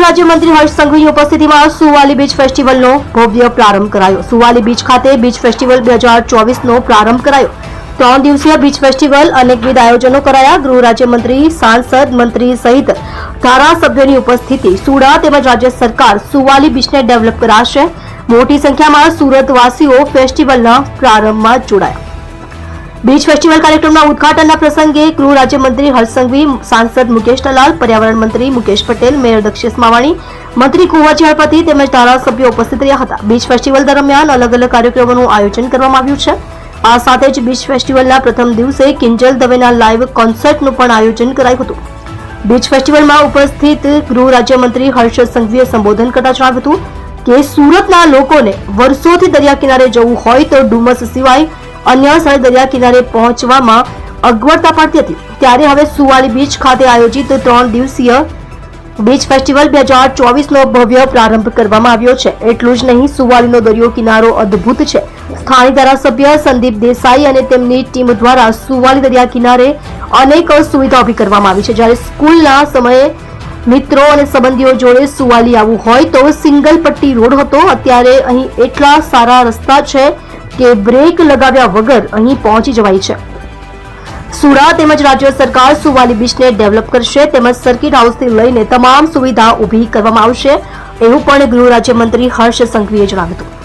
રાજ્યમંત્રી હર્ષ સંઘવીની ઉપસ્થિતિમાં સુવાલી બીચ ફેસ્ટિવલનો ભવ્ય પ્રારંભ કરાયો। સુવાલી બીચ ખાતે બીચ ફેસ્ટિવલ 2024નો પ્રારંભ કરાયો। 3 દિવસીય બીચ ફેસ્ટિવલ અનેકવિધ આયોજનો કરાયા। ગૃહ રાજ્યમંત્રી, સાંસદ, મંત્રી સહિત ધારાસભ્યોની ઉપસ્થિતિ સુડા તેમજ રાજ્ય સરકાર સુવાલી બીચને ડેવલપ કરાશે। મોટી સંખ્યામાં સુરતવાસીઓ ફેસ્ટિવલના પ્રારંભમાં જોડાયા। बीच फेस्टिवल कार्यक्रमના ઉદ્ઘાટનના પ્રસંગે ગૃહ રાજ્યમંત્રી હર્ષ સંઘવી, સાંસદ મુકેશ દલાલ, પર્યાવરણ મંત્રી મુકેશ પટેલ, મેયર દક્ષેશ માવાણી, મંત્રી કુંવરજી હળપતિ તેમજ ધારાસભ્યો ઉપસ્થિત રહ્યા હતા। બીચ ફેસ્ટિવલ દરમિયાન અલગ અલગ કાર્યક્રમોનું આયોજન કરવામાં આવ્યું છે। આ સાથે જ બીચ ફેસ્ટિવલના પ્રથમ દિવસે કિંજલ દવેના લાઇવ કોન્સર્ટનું પણ આયોજન કરાયું હતું। બીચ ફેસ્ટિવલમાં ઉપસ્થિત ગૃહ રાજ્યમંત્રી હર્ષ સંઘવીએ સંબોધન કરતા જણાવ્યું હતું કે સુરતના લોકોને વર્ષોથી દરિયા કિનારે જવું હોય તો ડુમસ સિવાય अन्य स्थळे दरिया किनारे पहोंचवामां अगवडता पड़ती हती, त्यारे हवे सुवाली बीच खाते आयोजित 3 दिवसीय बीच फेस्टिवल 2024નો ભવ્ય પ્રારંભ કરવામાં આવ્યો છે। એટલું જ નહીં, સુવાલીનો દરિયો કિનારો અદ્ભુત છે। સ્થાનિક ધારાસભ્ય સંદીપ દેસાઈ અને તેમની ટીમ દ્વારા સુવાલી દરિયા કિનારે અનેક સુવિધાઓ ઊભી કરવામાં આવી છે। જ્યારે સ્કૂલના સમયે મિત્રો અને સંબંધીઓ જોડે સુવાલી આવવું હોય તો સિંગલ પટ્ટી રોડ હતો, અત્યારે અહીં એટલા સારા રસ્તા છે કે બ્રેક લગાવ્યા વગર અહીં પહોંચી જવાય છે। સુડા તેમજ રાજ્ય સરકાર સુવાલી બીચને ડેવલપ કરશે તેમજ સર્કિટ હાઉસથી લઈને તમામ સુવિધા ઊભી કરવામાં આવશે, એવું પણ ગૃહ રાજ્યમંત્રી હર્ષ સંઘવીએ જણાવ્યું હતું।